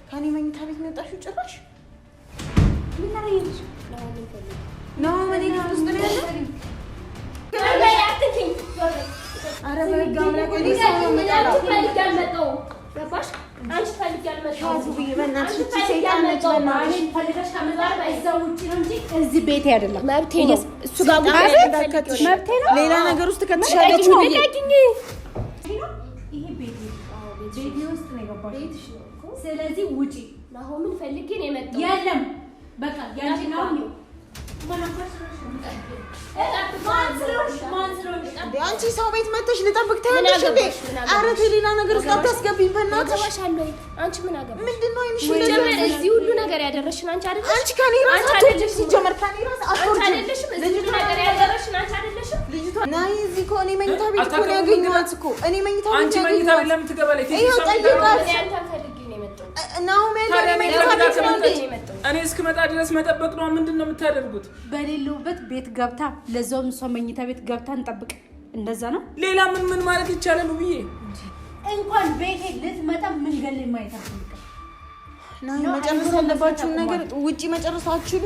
ከኔ መኝታ ቤት መጣሽ ጭራሽ ምን ታረጊልሽ? ነው ምን ውስጥ ነው ያለው? አረ በጋ አምላክ ወዲህ ሰው ነው መጣው ገባሽ? አንቺ ፈልጊያለሽ ብዬ በእናትሽ እቺ ሰይጣን ነች። በእናትሽ ፈልገሽ ከመዛር ባይዛው ውጪ ነው እንጂ እዚህ ቤቴ አይደለም። መብቴ ነው እሱ ጋር መብቴ ነው። ሌላ ነገር ውስጥ ከተሻለች ነው ይሄ ቤቴ ቤቴ ውስጥ ነው የገባሽ። ቤትሽ ነው እኮ ስለዚህ ውጪ ነው። ምን ፈልጌ ነው የመጣው? የለም በቃ ያንቺ ነው አንቺ ሰው ቤት መተሽ ልጠብቅ ታያለሽ እንዴ? ኧረ ሌላ ነገር ውስጥ አታስገቢኝ በእናትሽ። አንቺ ምን አገባሽ? ምንድነው ይንሽ እዚህ ሁሉ ነገር ያደረሽን አንቺ አይደለሽ? አንቺ ከኔ ራስ አትወጪም። ሲጀመር ከኔ ራስ አትወጪም። እዚህ ሁሉ ነገር ያደረሽን አንቺ አይደለሽም? ልጅቷ ናይ እዚህ እኮ እኔ መኝታ ቤት እኮ ነው ያገኘኋት እኮ እኔ መኝታ ቤት አንቺ መኝታ ቤት ለምን ትገባለች? ይሄው ጠይቃት ነው እኔ እስክመጣ ድረስ መጠበቅ ነው። ምንድነው የምታደርጉት? በሌለውበት ቤት ገብታ ለዛውም ሰው መኝታ ቤት ገብታ እንጠብቅ። እንደዛ ነው። ሌላ ምን ማለት ይቻላል? ብዬ እንኳን ቤቴ ልትመጣ ምን ገል የማይታፈል ናይ መጨረስ ያለባችሁ ነገር ውጪ መጨረስ አትችሉ።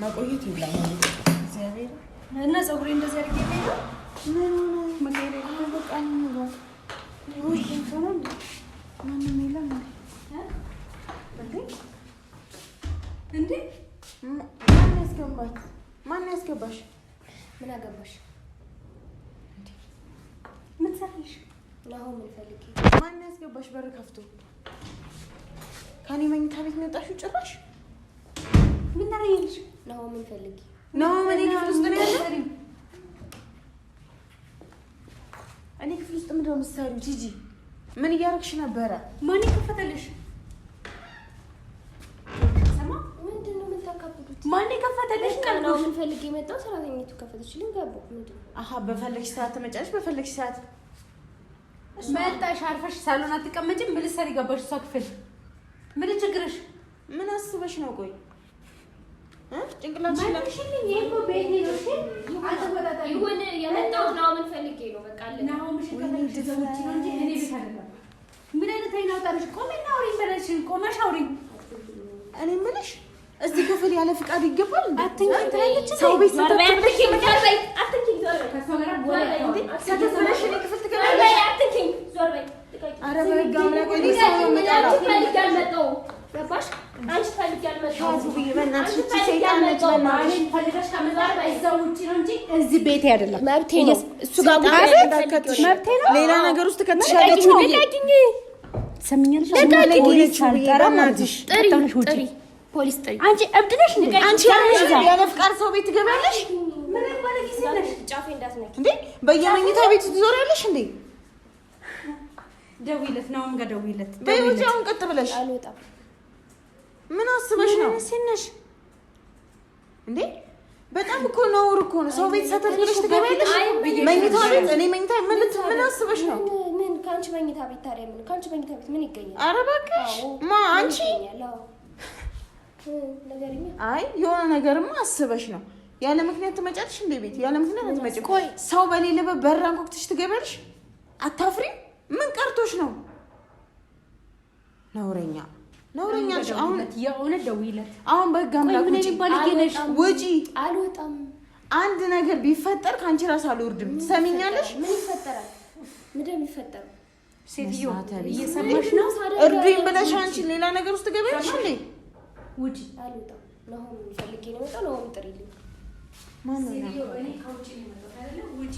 ማቆየት ይላል እግዚአብሔር እና ጸጉሬ እንደዚህ አድርጌ ነው መቀየር ነው። በቃ ነው ወይ እንትን ማንም የለም እንዴ? ማን ያስገባሽ? ምን አገባሽ? ምን ሰራሽ? ነው ምን ፈልጊ? ማን ያስገባሽ? በር ከፍቶ ከኔ መኝታ ቤት መጣሽው ጭራሽ ምን ታረጊልሽ? ነው ምን ፈልጊ? ነው ምን ውስጥ ነው ያለው? እኔ ክፍል ውስጥ ምንድን ነው የምትሰሪው? ጂጂ ምን እያደረግሽ ነበረ? ማን ከፈተልሽ? ሰማ ምንድን ነው የምታካብዱት? ማን ከፈተልሽ? ነው ምን ፈልጊ? የመጣው ሰራተኛቱ ከፈተችልኝ ገባሁ። ምንድን አሃ በፈለግሽ ሰዓት ተመጫለሽ። በፈለግሽ ሰዓት መጣሽ። አርፈሽ ሳሎን አትቀመጪም? ምን ልትሰሪ ገባሽ እሷ ክፍል? ምን ችግርሽ? ምን አስበሽ ነው? ቆይ ጭንቅላትሽ ለምሽልኝ ይሄን ቤት ነው እሺ? አትወጣጣኝ ይሁን የመጣው ነው ምን ፈልጌ ነው? በቃ አለ ነው ምሽ ከፈለግሽ ዘውጪ ነው እንጂ እኔ ቤት አይደለም። ምን አይነት አይናውጣልሽ? ቆመና አውሪኝ በለሽ። ቆመሽ አውሪኝ። እኔ ምንሽ እዚህ ክፍል ያለ ፍቃድ ይገባል እንዴ? አትንኪ ትላለች ሰው ቤት ሰተበይ አትንኪ ዞር በይ ከሰው ጋር ወራይ እንዴ? ሰተበለሽ እኔ ክፍል ትገባለሽ? አትንኪ ዞር በይ። አረ በጋ አምላክ ወዲህ ሰው ነው መጣው ገባሽ? አንቺ ፈልጊያለሽ ብዬ በእናትሽ እቺ ሰይጣን ነች። በእናትሽ ፈልገሽ ከመዛር ባይዛው ውጪ ነው እንጂ እዚህ ቤቴ አይደለም። መብቴ ነው እሱ ጋር መብቴ ነው። ሌላ ነገር ውስጥ ከተሻለች ነው ለቃቂኝ ሰምኛለሽ። ለቃቂኝ ጠራማትሽ ጥሪ ፖሊስ ጥሪ። አንቺ እብድ ነሽ እንዴ? አንቺ ያለ ፍቃድ ሰው ቤት ትገባለሽ? ምን ማለት ይሰለሽ? ጫፌ እንዳትነኪ እንዴ! በየመኝታ ቤት ትዞሪያለሽ እንዴ? ደውይለት ነው እንጋ ደውይለት። በይውጫውን ቀጥ ብለሽ አልወጣም። ምን አስበሽ ነው? ሲነሽ እንዴ በጣም እኮ ነውር እኮ ነው። ሰው ቤት ሰተት ብለሽ ትገባለሽ? መኝታ ቤት እኔ መኝታ ምን አስበሽ ነው? ምን ካንቺ መኝታ ቤት ታዲያ ምን ካንቺ መኝታ ቤት ምን ይገኛል? ኧረ እባክሽ ማ አንቺ ነገርኛ። አይ የሆነ ነገርማ አስበሽ ነው። ያለ ምክንያት ትመጫለሽ እንዴ ቤት? ያለ ምክንያት አትመጪም። ቆይ ሰው በሌለበት በር አንኳኩተሽ ትገባለሽ? አታፍሪም? ምን ቀርቶሽ ነው? ነውረኛ ነውረኛሽ። አሁን የእውነት ደውይለት። አሁን በህግ አምላክ ውጪ። አልወጣም። አንድ ነገር ቢፈጠር ካንቺ ራስ አልወርድም። ትሰሚኛለሽ? ምን ይፈጠራል? ምንድን ነው የሚፈጠረው? ሴትዮ እየሰማሽ ነው? እርዱኝ ብለሽ አንቺ ሌላ ነገር ውስጥ ገበያሽ እንዴ? ውጪ አልወጣም ነው ፈልጌ ነው የመጣው ነው ጥሪልኝ። ማን ነው? ሴትዮ እኔ ከውጪ ነው የመጣው አይደለ? ውጪ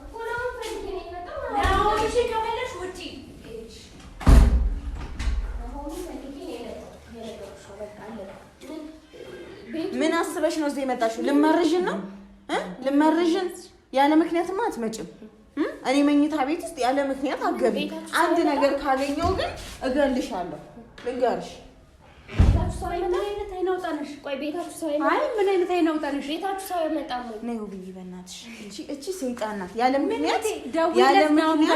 እኮ ነው ፈልጌ ነው የመጣው። ነው እሺ ከመለሽ ውጪ ምን አስበሽ ነው እዚህ የመጣሽው? ልመርዥን ነው ልመርዥን? ያለ ምክንያትማ አትመጭም። እኔ መኝታ ቤት ውስጥ ያለ ምክንያት አትገቢ። አንድ ነገር ካገኘው ግን እገልሻለሁ። ልንገርሽ ቤታችሁ ሰው አይመጣም። ቆይ ቤታችሁ ሰው አይመጣም። አይ ምን አይነት አይናውጣልሽ? ቤታችሁ ሰው አይመጣም ወይ? ነይ ውብዬ በእናትሽ። እቺ ሰይጣን ናት። ያለ ምክንያት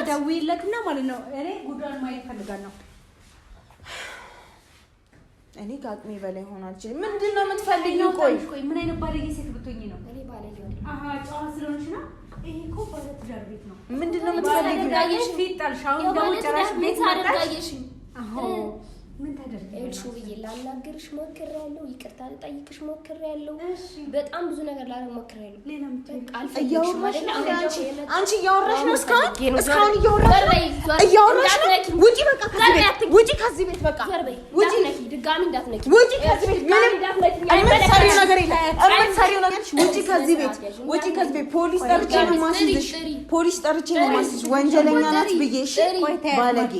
ደውይለትና ማለት ነው። እኔ ጉዳን ማየት ፈልጋለሁ። እኔ ከአቅሜ በላይ ሆኗል። ምንድን ነው የምትፈልጊው? ቆይ ምን አይነት ባለጌ ሴት ብትሆኚ ነው? እኔ ባለጌ ነኝ። ጨዋ ስለሆንሽ ነው። ይሄ እኮ ባለትዳር ቤት ነው። ምንድን ነው የምትፈልጊው? ፊት ጣልሽ። አሁን ደግሞ ጭራሽ ቤት አደርጋየሽ። ምን ታደርጊያለሽ? እሺ ብዬ ላናግርሽ ሞክሬያለሁ። ይቅርታ ልጠይቅሽ ሞክሬያለሁ። በጣም ብዙ ነገር ላደርግ ሞክሬያለሁ። ሌላ አልፈልግሽም አይደል? አንቺ እያወራሽ ነው። እስካሁን እያወራሽ ነው። ውጪ በቃ ውጪ ከዚህ ቤት በቃ ውጪ። ድጋሚ እንዳትነኪ። ውጪ ከዚህ ቤት ምንም የምትሰሪው ነገር የለም። የምትሰሪው ነገር ውጪ ከዚህ ቤት ውጪ ከዚህ ቤት። ፖሊስ ጠርቼ ነው የማስይዝሽ። ፖሊስ ጠርቼ ነው የማስይዝሽ። ወንጀለኛ ናት ብዬሽ ባለጌ።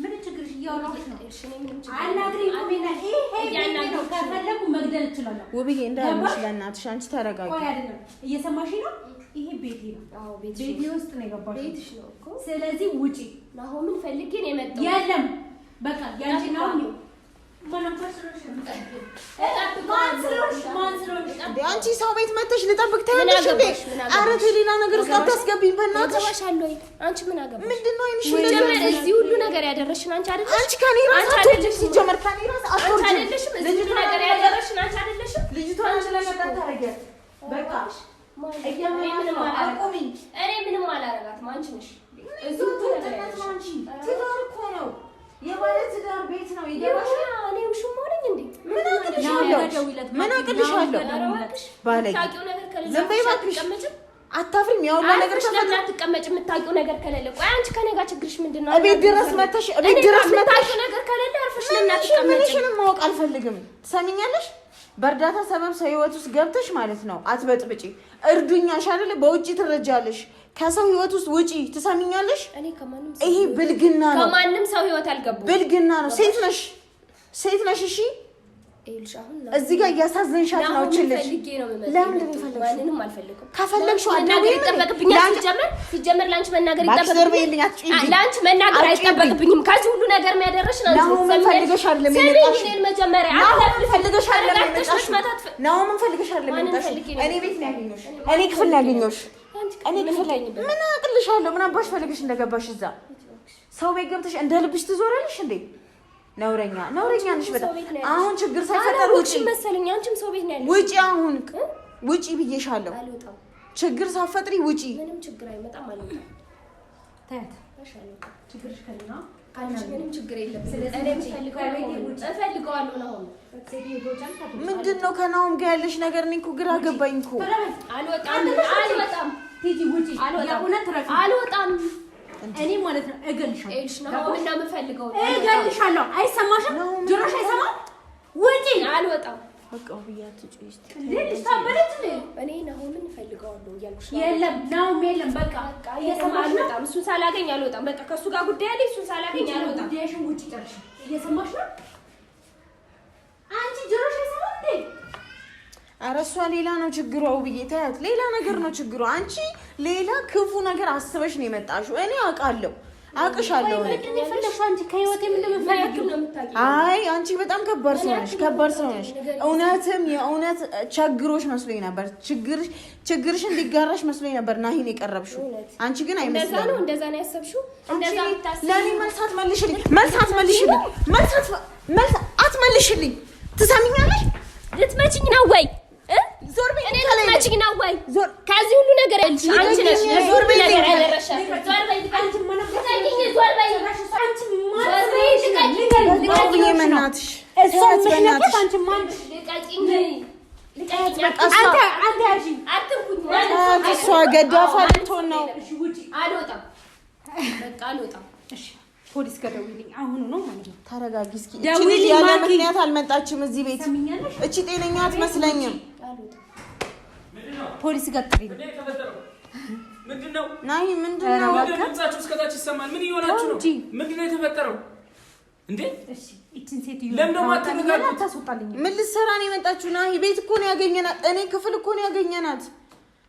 ምን ችግርሽ? እያወራሁሽ ነው። አናግሪኝ። ይሄ ከፈለኩ መግደል እችላለሁ። ውብዬ እንዳልሽ በእናትሽ አንቺ ተረጋጊ። ቆይ አይደለም እየሰማሽኝ ነው? ይሄ ቤቴ ነው። አዎ ቤቴ ውስጥ ነው የገባሽው። ቤትሽ ነው እኮ። ስለዚህ ውጪ። ናሆምን ፈልጌ ነው የመጣው። የለም በቃ ያንቺ ነው። አንቺ ሰው ቤት መተሽ ልጠብቅ ታያለሽ እንዴ? ኧረ ሌላ ነገር ውስጥ አታስገቢኝ በእናትሽ። አንቺ ምን አገባሽ? ምንድነው አይንሽ? እዚህ ሁሉ ነገር ያደረሽን አንቺ አይደለሽ? አንቺ ከኔ ራስ አትወጪም። ሲጀመር ከኔ ራስ አትወጪም አይደለሽም? እዚህ ሁሉ ነገር ያደረሽን አንቺ አይደለሽም? ልጅቷን ስለመጣ ታረጋት በቃ እኔ ምንም አላረጋትም። አንቺ ነሽ እዚህ ሁሉ ነገር አንቺ ትዳር እኮ ነው የባለ ትዳር ቤት ነው። ይገባሻል? እኔ ውሽም ሆነኝ እንዴ? ምን አቅልሻለሁ? ባለጌ ዝም በይ እባክሽ። አታፍሪም? ያው ነገር ተፈጥሮ አትቀመጭ። የምታውቂው ነገር ከሌለ ቆይ አንቺ ከኔ ጋር ችግርሽ ምንድነው? እቤት ድረስ መተሽ ነገር ከሌለ አርፈሽ ለምን ምንሽንም ማወቅ አልፈልግም። ትሰሚኛለሽ? በእርዳታ ሰበብ ሰው ህይወት ውስጥ ገብተሽ ማለት ነው አትበጥብጪ። እርዱኛሽ አይደለ? በውጪ ትረጃለሽ። ከሰው ህይወት ውስጥ ውጪ። ትሰሚኛለሽ? ይሄ ብልግና ነው። ከማንም ሰው ህይወት አልገባም። ብልግና ነው። ሴት ነሽ። እሺ እዚህ ጋር እያሳዘንሻት ነው። እችልሽ ለምን እንደምፈልግ ማንንም አልፈልግም። ከፈለግሽው መናገር ይጠበቅብኛል። ሲጀመር ላንቺ መናገር ይጠበቅብኛል። ላንቺ መናገር አይጠበቅብኝም። ከዚህ ሁሉ ነገር የሚያደርሽ ነው። ነው ምን ፈልገሽ አይደለም የመጣሽ? መጀመሪያ ፈልገሽ አይደለም የመጣሽ? ነው ምን ፈልገሽ አይደለም የመጣሽ? እኔ ቤት ነው ያገኘሁሽ። እኔ ክፍል ነው ያገኘሁሽ። እኔ ክፍል ላይ ምን አቅልሻለሁ? ምን አባሽ ፈልገሽ እንደገባሽ እዛ ሰው ቤት ገብተሽ እንደ ልብሽ ትዞራለሽ እንዴ? ነውረኛ ነሽ በጣም። አሁን ችግር ሳይፈጠር ውጪ መሰለኝ። አንቺም ሰው ቤት ነው ያለሽ። ውጪ አሁን ውጪ ብዬሻለሁ። አልወጣም። ችግር ሳትፈጥሪ ውጪ። ምንም ችግር አይመጣም። አልወጣም። ታያት ችግርሽ ከልና አንቺ ምንም ችግር የለም። ስለዚህ እፈልገዋለሁ ነው። ምንድነው ከናውም ጋር ያለሽ ነገር? እኔ እኮ ግራ ገባኝ እኮ። አልወጣም። ቲጂ ውጪ። አልወጣም። እኔ ማለት ነው እገልሻለሁ። እገልሻለሁ። አይሰማሽም? ጆሮሽ አይሰማም? ውጪ። አልወጣም። በቃ ብያት ጩ እስቲ ልጅ ታበለች እንዴ? እኔ ናሆምን እፈልገዋለሁ እያልኩሽ የለም ናሆም የለም። በቃ እየሰማሽ ነው? እሱን ሳላገኝ አልወጣም። በቃ ከሱ ጋር ጉዳይ አለኝ። እሱን ሳላገኝ አልወጣም። ጉዳይሽን ውጪ ጨርሽ። እየሰማሽ ነው? አንቺ ጆሮሽ አይሰማም እንዴ? ኧረ እሷ ሌላ ነው ችግሯ። ውብዬ ታያት፣ ሌላ ነገር ነው ችግሯ። አንቺ ሌላ ክፉ ነገር አስበሽ ነው የመጣሽው። እኔ አውቃለሁ፣ አውቅሻለሁ። አንቺ ከህይወቴ ምንድን ነው የምትፈልጊው? አይ አንቺ በጣም ከባድ ሰው ነሽ። እውነትም የእውነት ችግሮሽ መስሎኝ ነበር። ችግርሽን ሊጋራሽ መስሎኝ ነበር ናሂን የቀረብሽው። አንቺ ግን አይመስልም። እንደዛ ነው ያሰብሽው? እንደዛ ለኔ መልሳት መልሽልኝ። አትመልሽልኝ። ትሰሚኛለሽ? ልትመችኝ ነው ወይ? ዞር በይ። እኔ ልትመችኝ ነው ወይ? ከዚህ ሁሉ ነገር አንቺ ነሽ። ዞር በይ። ነገር ያደረሻ ዞር በይ። አንቺ ዞር በይ። እሷ ገዳፋ ልትሆን ነው። አልወጣም። በቃ አልወጣም። እሺ ፖሊስ ጋር ደውይልኝ አሁን ነው ማለት ነው። ተረጋጊ እስኪ። እቺ ያለ ምክንያት አልመጣችም እዚህ ቤት። እቺ ጤነኛ አትመስለኝም። ፖሊስ ጋር ጥሪኝ። ምንድነው? ናይ ምንድነው? ድምጻችሁ እስከታች ይሰማል። ምን እየሆናችሁ ነው? ምንድነው የተፈጠረው እንዴ? እሺ እቺን ሴትዮ ለምን ማትነጋገሩ? ታስወጣልኝ። ምን ልትሰራ ነው የመጣችሁ? ናይ ቤት እኮ ነው ያገኘናት። እኔ ክፍል እኮ ነው ያገኘናት።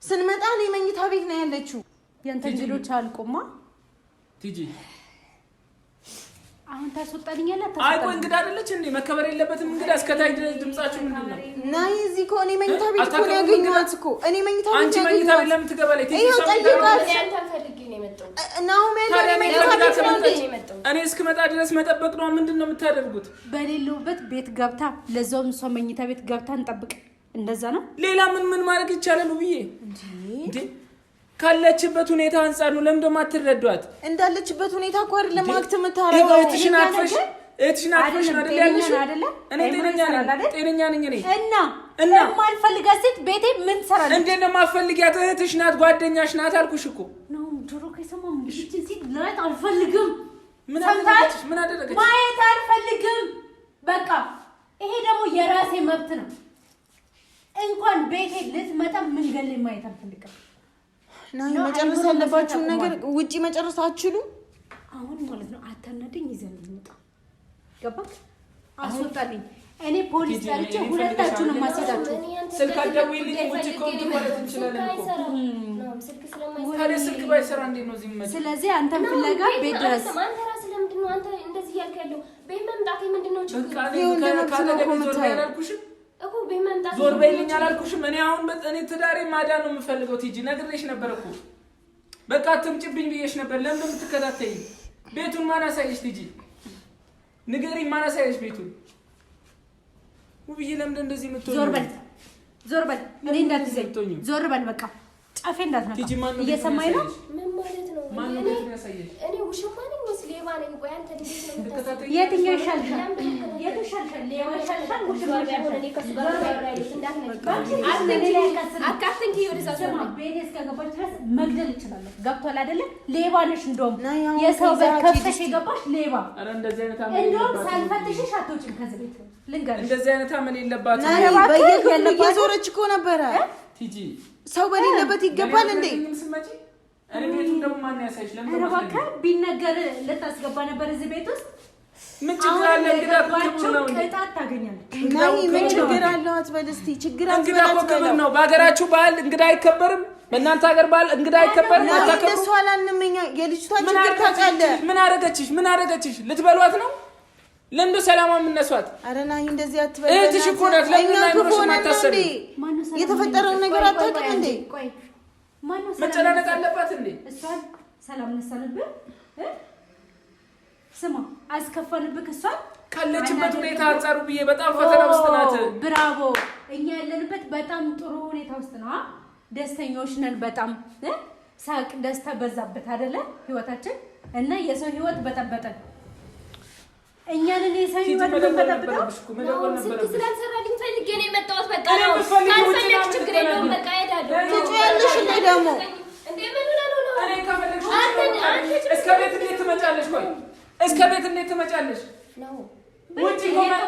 ስንመጣ እኔ መኝታ ቤት ነው ያለችው። ያንተ እንግዶች አልቆማ ቲጂ አሁን ታስወጣልኛለህ? አይ ቆይ እንግዳ አይደለች እንዴ? መከበር የለበትም እንግዳ? እስከታይ ድረስ ድምጻችሁ ምንድነው? ናይ እዚህ እኮ እኔ መኝታ ቤት እኮ ነው ያገኘኋት እኮ። እኔ መኝታ ቤት አንቺ መኝታ ቤት ለምን ትገባለች? ቲጂ ይኸው ጠይቃት። እኔ እስክመጣ ድረስ መጠበቅ ነው። ምንድነው የምታደርጉት? በሌለውበት ቤት ገብታ ለዛውም እሷ መኝታ ቤት ገብታ እንጠብቅ። እንደዛ ነው። ሌላ ምን ማድረግ ይቻላል ብዬ እንዴ? ካለችበት ሁኔታ አንፃር ነው። ለምን ደሞ አትረዷት? እንዳለችበት ሁኔታ እኮ አይደለም አክት የምታረገው። እህትሽን አጥፈሽ አይደል ያለሽ? እኔ ጤነኛ ነኝ እኔ እና የማልፈልጋት ሴት ቤቴ ምን ትሰራለች? እንዴት ነው የማልፈልጋት? እህትሽ ናት፣ ጓደኛሽ ናት አልኩሽ እኮ ነው። ድሮ ከሰማው እቺን ሴት ለራት አልፈልግም። ምን አደረገች? ማየት አልፈልግም። በቃ ይሄ ደግሞ የራሴ መብት ነው። እንኳን ቤቴ ልትመጣ መንገድ ላይ ማየት አልፈልግም። ናይ መጨረስ ያለባችሁ ነገር ውጪ መጨረስ አትችሉም። አሁን ማለት ነው አታናደኝ። ይዘን እንውጣ። ገባክ? አስወጣልኝ። እኔ ፖሊስ ጠርቼ ሁለታችሁንም ማስወጣችሁ። ስልክ አደውይልኝ። ውጪ ኮንት ማለት እንችላለን እኮ ስልክ ባይሰራ እንዴት ነው እዚህ ማለት? ስለዚህ አንተም ፍለጋ ቤት ድረስ አንተ ራስህ ለምንድን ነው አንተ እንደዚህ ያልክ ያለው? ቤት መምጣቴ ምንድነው ችግር? እኮ ቤት መምጣቴ ዞር በይልኝ አላልኩሽም? እኔ አሁን እኔ ትዳሬ ማዳን ነው የምፈልገው። ቲጂ ነግሬሽ ነበር እኮ በቃ አትምጭብኝ ብዬሽ ነበር። ለምን የምትከታተይ? ቤቱን ማን አሳየሽ? ቲጂ ንገሪኝ፣ ማን አሳየሽ ቤቱን? ውብዬ ለምን እንደዚህ የምትሆኚው? ዞር በል እኔ እንዳትዘኝ። ዞር በል በቃ ጫፌ እንዳትነካ። ቲጂ ማን ነው እየሰማኸኝ ነው? ምን ማለት ነው? ማን ነው ቤቱን ያሳየሽ? እኔ ውሽማ ነኝ ወይስ ሌባ ነኝ? ቆይ አንተ እንዴት ነው የምታስበው? የትኛው ይሻልሻል? የቱ ይሻልሻል? ሌባ ይሻልሻል? ውሽማ ይሻልሻል? እኔ ከሱ ጋር ያለሽ እንዳትነቂ። አካትንኪ ወደዛ ሰማ ቤቴ እስከገባች ድረስ መግደል እችላለሁ። ገብቷል አይደለ? ሌባ ነሽ። እንደውም የሰው በር ከፍተሽ የገባሽ ሌባ። ኧረ እንደዚህ አይነት አመል እንደውም ሳልፈትሽሽ አትወጪም ከዚህ ቤት። ልንገርሽ እንደዚህ አይነት አመል የለባትም። በየክፍሉ እየዞረች እኮ ነበረ። ቲጂ ሰው በሌለበት ይገባል እንዴ? እኔ ቤቱን ደግሞ ማን ያሳይሽ? ለምን እባክህ ቢነገር ልታስገባ ነበር እዚህ ቤት ውስጥ። ምን ችግር አለ? እንግዳ ክብር ነው እንዴ? ቅጣት ታገኛለህ። ናይ ምን ችግር አለው አትበል እስቲ። ችግር እንግዳ ክብር ነው። በሀገራችሁ ባህል እንግዳ አይከበርም? በእናንተ ሀገር ባህል እንግዳ አይከበርም? አታከብሩ? እሱ አላንምኛ የልጅቷ ችግር ታውቃለህ። ምን አረገችሽ? ልትበሏት ነው? ለንዶ ሰላማ የምነሷት? አረ ናይ እንደዚህ አትበል። እህትሽ እኮ ናት። ለምን አይኖርሽ? ማታሰብ የተፈጠረውን ነገር አታውቅም እንዴ? መጨናነቅ አለባት እንዴ? እሷን ሰላም ነሳንብህ። ስማ አስከፋንብህ። እሷን ካለችበት ሁኔታ አንጻሩ ብዬ በጣም ፈተና ውስጥ ናት። ብራቮ። እኛ ያለንበት በጣም ጥሩ ሁኔታ ውስጥ ነው። ደስተኞች ነን በጣም። ሳቅ ደስታ በዛበት አይደለ ህይወታችን እና የሰው ህይወት በጠበጠን። እኛንን የሰው ህይወት በጠበጠው ስልክ ስላልሰራልኝ ፈልጌ ነው የመጣሁት። በቃ ነው ካልፈለግሽ ችግር የለውም። በቃ እሄዳለሁ። ትጨያለሽ እንዴ ደግሞ? እንዴ ምን ሆነህ ነው? እኔ ከፈለግሽ እስከ ቤት እንዴት ትመጫለሽ? ቆይ እስከ ቤት እንዴት ትመጫለሽ? ነው ውጪ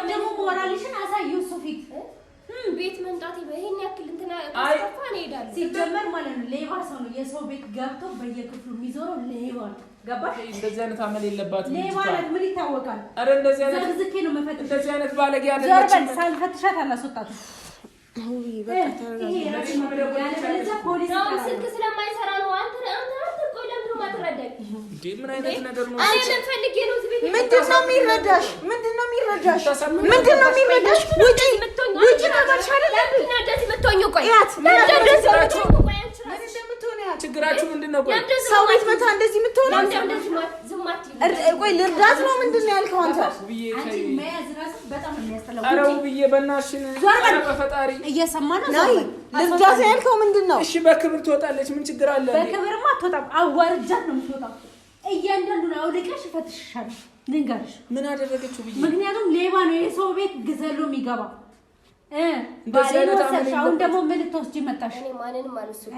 ደግሞ ሞራልሽን አሳየው እሱ ፊት። ቤት መምጣቴ በይሄን ያክል እንትና ካስከፋ ነው እሄዳለሁ። ሲጀመር ማለት ነው ሌባ ሰው ነው የሰው ቤት ገብቶ በየክፍሉ የሚዞረው ሌባ ነው። ገባሽ? እንደዚህ አይነት አመል የለባትም። ሌባ ማለት ምን ይታወቃል? አረ እንደዚህ አይነት ዝርዝኬ ነው መፈተሽ። እንደዚህ አይነት ባለጌ አይደለችም። ዞር ሳልፈትሻት አላስወጣትም። አይ በቃ ተረጋጋ። ፖሊስ ስልክ ስለማይሰራ ነው። አንተ ቆይ ለምን ነው ማትረዳኝ? ምን አይነት ነገር ነው? አይ ምን ፈልጌ ነው እዚህ ቤት? ምንድነው የሚረዳሽ? ምንድነው የሚረዳሽ? ውጪ ተባልሽ አይደል? እንደዚህ የምትሆኚው ቆይ ችግራችሁ ምንድነው? ቆይ ሰው ቤት መታ እንደዚህ የምትሆነው ቆይ ልርዳት ነው ምንድነው ያልከው አንተ? አንቺ መያዝ ራስ በጣም የሚያስጠላው። ኧረ ውብዬ በእናትሽን በፈጣሪ እየሰማን ነው። ልርዳት ያልከው ምንድነው? እሺ በክብር ትወጣለች። ምን ችግር አለ? በክብርማ አትወጣም። አዋርጃት ነው የምትወጣው። እያንዳንዱን አውልቀሽ እፈትሽሻለሁ። ልንገርሽ ምን አደረገችው ብዬ። ምክንያቱም ሌባ ነው የሰው ቤት ግዘሎ የሚገባ እንደዚህ አይነት አመል አሁን ደግሞ ምን ልትወስጂ መጣሽ? እኔ ማንንም አልወስድም።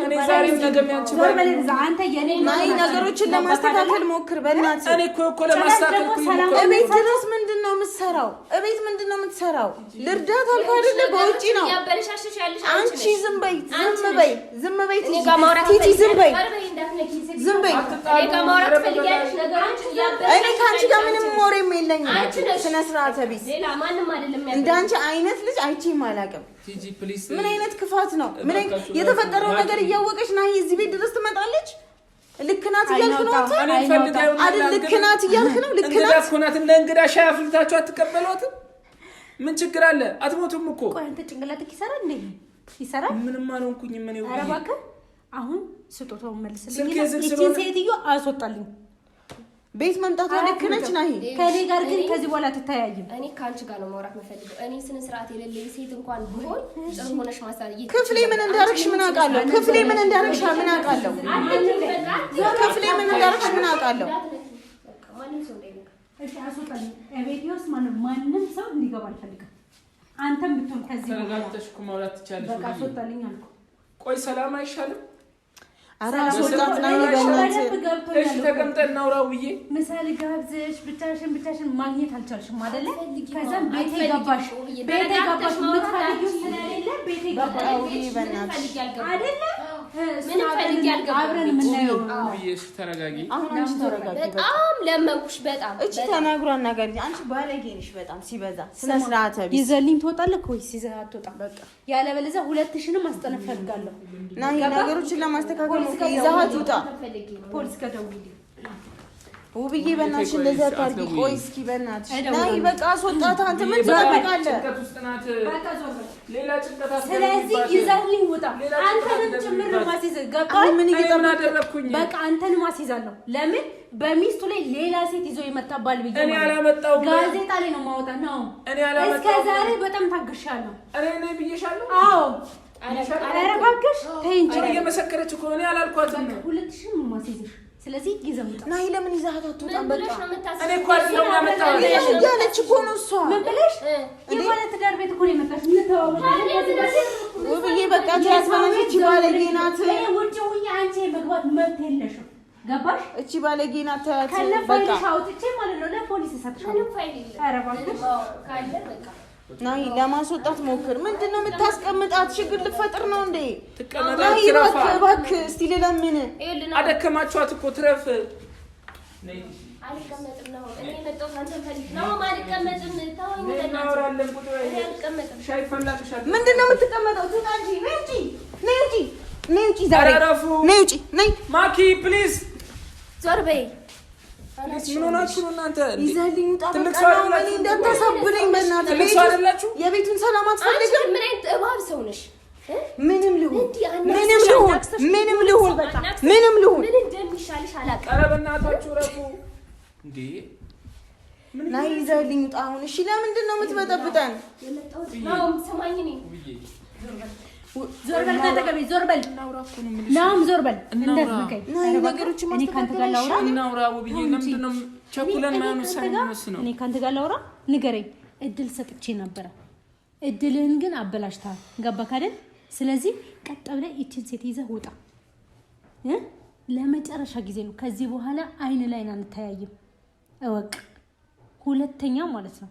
እኔ ዛሬም ነገም ያንቺ ባል አንተ የኔ ናይ ነገሮችን ለማስተካከል ሞክር በእናትህ። እኔ እኮ ለማስተካከል እኮ እቤት ድረስ ምንድነው የምትሰራው? እቤት ምንድነው የምትሰራው? ልርዳት አልኩ አይደለ? በውጪ ነው ያበረሻሽሽ ያለሽ አንቺ። ዝም በይ ዝም በይ ቲቲ፣ ዝም በይ ዝም በይ። እኔ ጋር ማውራት ፈልጊያለሽ ነገሮች ያበረሻሽሽ። እኔ ከአንቺ ጋር ምንም ወሬም የለኝም። ስነ ስርዓት ቢስ ሌላ ማንም አይደለም ያለው። እንዳንቺ አይነት ልጅ አይቼም አላውቅም። ቲጂ ፕሊዝ፣ ምን አይነት ክፋት ነው? ምን የተፈጠረው ነገር እያወቀች ናይ እዚህ ቤት ድረስ ትመጣለች? ልክ ናት እያልክ ነው አንተ? አይደል? ልክ ናት እያልክ ነው? ልክ ናት እኮ ናት። እንደ እንግዳ ሻይ አፍልታችሁ አትቀበሏትም? ምን ችግር አለ? አትሞቱም እኮ። ቆይ አንተ ጭንቅላትክ ይሰራል እንዴ? ይሰራል? ምንም አልሆንኩኝም እኔ። ኧረ እባክህ አሁን ስጦታውን መልስልኝ። እቺን ሴትዮ አስወጣልኝ። ቤት መምጣቷ ልክ ነች ናይ። ከኔ ጋር ግን ከዚህ በኋላ ትታያይም። እኔ ካንቺ ጋር ነው ማውራት የምፈልገው። እኔ ስነ ስርዓት የሌለኝ ሴት እንኳን ቢሆን ጥሩ ሆነሽ ማሳየት። ክፍሌ ምን እንዳረግሽ ምን አውቃለሁ? ክፍሌ ምን እንዳረግሽ ምን አውቃለሁ? ክፍሌ ምን እንዳረግሽ ምን አውቃለሁ? ማንም ሰው እንዳይነካ እሺ፣ አስወጣልኝ። ቤቴ ውስጥ ማንም ሰው እንዲገባ አልፈልግም። አንተም ብትሆን ከዚህ ተረጋግተሽ እኮ ማውራት ትቻለሽ። በቃ አስወጣልኝ አልኩ። ቆይ ሰላም አይሻልም? አራስ ወጣት ናይ በእናትህ። እሺ ተቀምጠን እናውራው ብዬ ምሳሌ ጋብዘሽ ብቻሽን ማግኘት አልቻልሽም አይደለ? ከዛም ቤቴ ገባሽ የምትፈልጊው ስለሌለ ቤቴ ገባሽ አይደለ? ምንም ፈልጊ አልገባም። አብረን የምናየው ብዬሽ ተረጋጊ። አሁን አንቺ ተረጋጊ። በጣም ለመንኩሽ። በጣም እቺ ተናግሮ አናገሪ። አንቺ ባለጌ ነሽ በጣም ሲበዛ። ስነ ስርዓት ቢስ ይዘልኝ ትወጣለህ ወይስ ይዘህ አትወጣም? በቃ ያለበለዚያ ሁለትሽንም አስጠነፈልጋለሁ። ናይ ነገሮችን ለማስተካከል ነው። ይዘሃት ውጣ። ፖሊስ ጋር ደውዪልኝ። ውብዬ በእናትሽ እንደዛ አታርጊ። ቆይ እስኪ በእናትሽ ናይ በቃ አስወጣት። አንተ ምን ትጠብቃለህ? ጭንቀት ውስጥ ናት። ሌላ ጭንቀት አትፈልጊ። ስለዚህ ይዘህልኝ ውጣ። አንተንም ጭምር ነው ማስይዘህ። ገባህ? ምን እየጠበቅኩኝ? በቃ አንተን ማስይዛለሁ። ለምን በሚስቱ ላይ ሌላ ሴት ይዞ ይመጣባል ብዬ እኔ አላመጣሁም። ጋዜጣ ላይ ነው ማውጣት ነው። እኔ አላመጣሁም። እስከ ዛሬ በጣም ታግሻለሁ። እኔ ብዬሻለሁ። አዎ ኧረ እባክሽ ተይ እንጂ። እየመሰከረች እኮ እኔ አላልኳትም። ሁለትሽም ነው ማስይዝሽ። ስለዚህ ይዘህ ውጣ። ናይ ለምን ይዘሃት አትወጣም? በቃ እኔ እኮ አይደለም ያመጣሁት እያለች እኮ ነው እሷ። ምን ብለሽ የባለ ትዳር ቤት እኮ ነው የመጣሽ። ምን ተዋወቃለሽ? ውብዬ በቃ ተያዝ በለች። ባለጌ ናት። ውጭ ሁኚ። አንቺ የመግባት መብት የለሽም። ገባሽ? እቺ ባለጌ ናት። ተያዝ በቃ ከነፋይልሽ አውጥቼ ማለት ነው ለፖሊስ እሰጥሻለሁ። ምንም ፋይል የለም። ኧረ እባክሽ ካለ በቃ ናይ ለማስወጣት ሞክር። ምንድነው የምታስቀምጣት? ችግር ልፈጥር ነው እንዴ? ትቀመጣ ናይ ትረፋ። እባክህ እስቲ ለምን አደከማችኋት እኮ ትረፍ። አልቀመጥም ነው እኔ የመጣሁት አንተን ፈልግ ነው። አልቀመጥም። ተወኝ። እናወራለን። ቁጭ በይ። እኔ አልቀመጥም። ሻይ ፈላልሻል። ምንድነው የምትቀመጠው? ትውጣ እንጂ። ነይ ውጪ፣ ነይ ውጪ፣ ነይ ውጪ። ዛሬ አረፉ። ነይ ውጪ፣ ነይ ማኪ ፕሊዝ። ዞር በይ። ምን ሆናችሁ ነው እናንተ? ይዘህልኝ ውጣ። ትልቅ በቃ ሰው ነው። አይደላችሁ? እኔ እንዳታሳብለኝ በእናትህ። ትልቅ ሰው አይደላችሁ? የቤቱን ሰላም አንቺ አትፈልግም? ምን አይነት እባብ ሰው ነሽ? ምንም ልሁን እንዲህ ምንም ልሁን ምንም ልሁን በቃ ምንም ልሁን ምን እንደሚሻልሽ አላውቅም። ኧረ በእናታችሁ ረፉ እንዴ! ናይ ይዘህልኝ ውጣ አሁን። እሺ ለምንድን ነው የምትበጠብጠን? የመጣሁት ነው። ሰማኝ ነኝ። ዞር በል ካጠገቤ፣ ዞር በል ናም፣ ዞር በል እንዳትነካኝ። ናይ ነገሮችን እኔ ካንተ ጋር ላውራ። እናውራ ውብዬ። ለምንድን ነው ቸኩለን ማይሆን ውሳኔ የምንወስነው? እኔ ካንተ ጋር ላውራ። ንገረኝ። እድል ሰጥቼ ነበረ፣ እድልህን ግን አበላሽተሃል። ገባህ አይደል? ስለዚህ ቀጥ ብለህ ይችን ሴት ይዘህ ውጣ። ለመጨረሻ ጊዜ ነው። ከዚህ በኋላ አይን ላይ አንተያይም። እወቅ። ሁለተኛ ማለት ነው።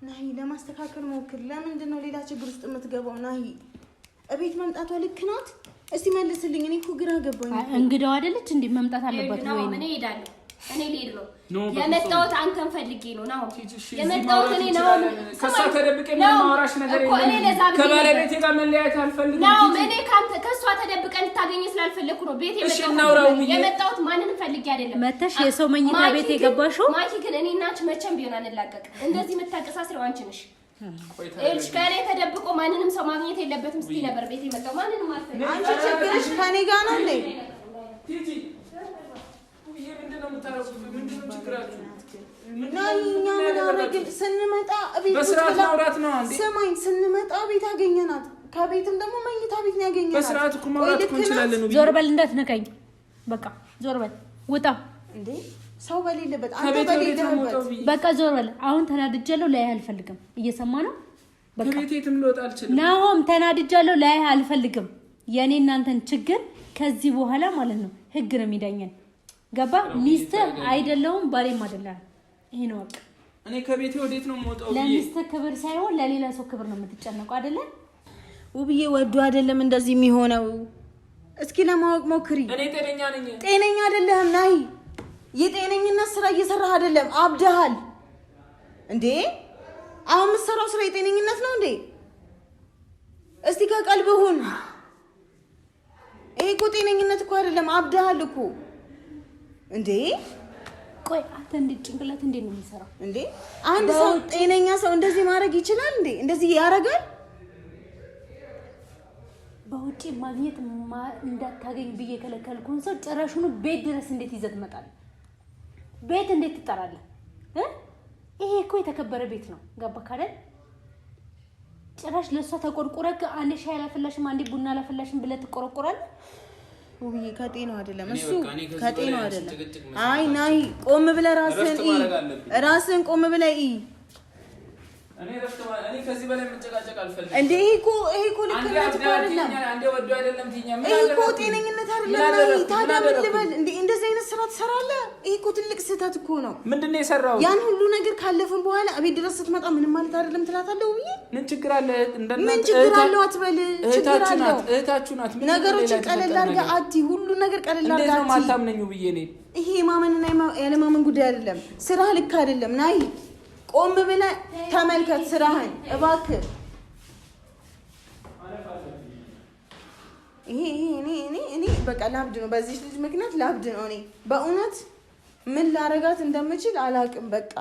ናይ ለማስተካከል ሞክር። ለምንድን ነው ሌላ ችግር ውስጥ የምትገባው? ናይ እቤት መምጣቷ ልክ ናት? እስቲ መልስልኝ። እኔ እኮ ግራ ገባኝ። እንግዳው አይደለች እንዴ? መምጣት አለባት ወይ? እኔ እሄዳለሁ። እኔ ልሄድ ነው የመጣሁት። አንተን ፈልጌ ነው ነው የመጣሁት። እኔ ነው ከሷ ተደብቄ ምን ማውራሽ ነገር የለም። ከባለቤቴ ጋር መለያየት አልፈልግም። ነው እኔ ካንተ ከሷ ተደብቀን ልታገኘ ስላልፈለኩ ነው ቤት የመጣሁት። ማንንም ፈልጌ አይደለም። መተሽ የሰው መኝታ ቤት የገባሽው ማኪ። ግን እኔ እና አንቺ መቼም ቢሆን አንላቀቅ። እንደዚህ የምታቀሳስረው አንቺ ነሽ። እልሽ ከኔ ተደብቆ ማንንም ሰው ማግኘት የለበትም ስትይ ነበር ቤት የመጣው። ማንንም አልፈልግም። አንቺ ችግርሽ ከኔ ጋር ነው እንዴ? ቲጂ ምንድነው የምታረጉት? ምንድነው ችግራችሁ? ናይ እኛ ምን አደረግን? ስንመጣ ቤት በስርዓት ማውራት ነው እንዴ? ስማኝ፣ ስንመጣ ቤት አገኘናት። ከቤትም ደግሞ መኝታ ቤት ነው ያገኘናት። በስርዓት እኮ ማውራት እኮ እንችላለን። ዞር በል እንዳትነካኝ። በቃ ዞር በል ውጣ። እንዴ ሰው በሌለበት አንተ በሌለበት በቃ ዞር በል። አሁን ተናድጃለሁ። ላይ አልፈልግም። እየሰማ ነው። ከቤቴም ልወጣ አልችልም። ናሆም ተናድጃለሁ ላይ አልፈልግም። የኔ እናንተን ችግር ከዚህ በኋላ ማለት ነው ህግ ነው የሚዳኘን። ገባ? ሚስት አይደለሁም ባሌም አይደለም። ይሄ ነው በቃ። እኔ ከቤቴ ወዴት ነው የምወጣው? ለሚስት ክብር ሳይሆን ለሌላ ሰው ክብር ነው የምትጨነቀው አይደለ? ውብዬ ወዶ አይደለም እንደዚህ የሚሆነው። እስኪ ለማወቅ ሞክሪ። እኔ ጤነኛ ነኝ። ጤነኛ አይደለህም ናይ። የጤነኝነት ስራ እየሰራህ አይደለም፣ አብደሃል እንዴ? አሁን የምትሰራው ስራ የጤነኝነት ነው እንዴ? እስቲ ከቀልብህ ሁን። ይሄ እኮ ጤነኝነት እኮ አይደለም፣ አብደሃል እኮ እንዴ። ቆይ አንተ እንዴ ጭንቅላት እንዴት ነው የሚሰራው እንዴ? አንድ ሰው ጤነኛ ሰው እንደዚህ ማድረግ ይችላል እንዴ? እንደዚህ ያደርጋል? በውጪ ማግኘት እንዳታገኝ ብዬ ከለከልኩን ሰው ጭራሹኑ ቤት ድረስ እንዴት ይዘህ ትመጣለህ? ቤት እንዴት ትጠራለህ? ይሄ እኮ የተከበረ ቤት ነው። ገባህ አይደል? ጭራሽ ለሷ ተቆርቆረክ አንዴ ሻይ ላፈላሽም አንዴ ቡና ላፈላሽም ብለህ ትቆረቆራለህ? ውብዬ ከጤናው አይደለም እሱ ከጤናው አይደለም። አይ ናይ ቆም ብለህ ራስህን ቆም ብለህ እኔ ከዚህ በላይ መጨቃጨቅ አልፈልግም። እንዴ ይሄ እኮ ልክ አይደለም። አንዴ ወዶ አይደለም ትኛ ምን ይሄ እኮ ጤነኝነት አይደለም። ታዲያ ምን ልበል እንዴ? እንደዚህ አይነት ስራ ትሰራለህ? ይሄ እኮ ትልቅ ስህተት እኮ ነው። ምንድነው የሰራው? ያን ሁሉ ነገር ካለፈን በኋላ እቤት ድረስ ስትመጣ ምንም ማለት አይደለም ትላታለህ። ውብዬ ምን ችግር አለ? ምን ችግር አለው አትበል። ችግር አለው። እህታችሁ ናት። ነገሮችን ቀለል አድርገህ አትይ። ሁሉ ነገር ቀለል አድርገህ አትይ። እንዴት ነው ማታምነኝ ውብዬ? እኔ ይሄ የማመንና ያለማመን ጉዳይ አይደለም። ስራ ልክ አይደለም። ናይ ቆም ብለህ ተመልከት ስራህን እባክህ። እኔ በቃ ላብድ ነው። በዚህ ልጅ ምክንያት ላብድ ነው። እኔ በእውነት ምን ላረጋት እንደምችል አላውቅም። በቃ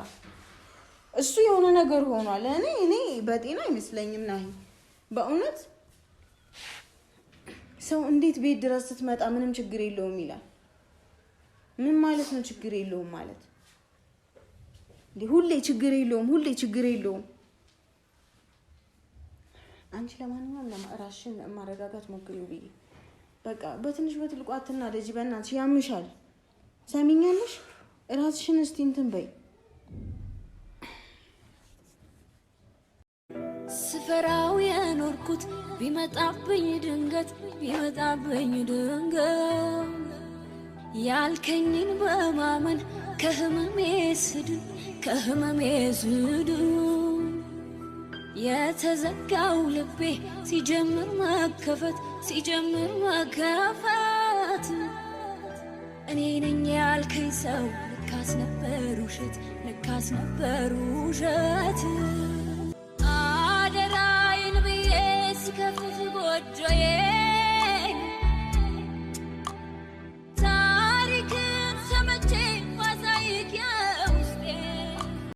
እሱ የሆነ ነገር ሆኗል። እኔ በጤና አይመስለኝም። ናይ በእውነት ሰው እንዴት ቤት ድረስ ስትመጣ ምንም ችግር የለውም ይላል? ምን ማለት ነው ችግር የለውም ማለት? ሁሌ ችግር የለውም። አንቺ ለማንኛውም ራስሽን ማረጋጋት ሞክሪው ብዬ በቃ በትንሽ በትልቁ አትናደጂ። በእናትሽ ያምሻል። ሰሚኛለሽ? ራስሽን እስቲ እንትን በይ። ስፈራው የኖርኩት ቢመጣብኝ ድንገት ያልከኝን በማመን ከህመሜ ስድን የተዘጋው ልቤ ሲጀምር መከፈት እኔ ነኝ ያልከኝ ሰው ልካስ ነበር ውሸት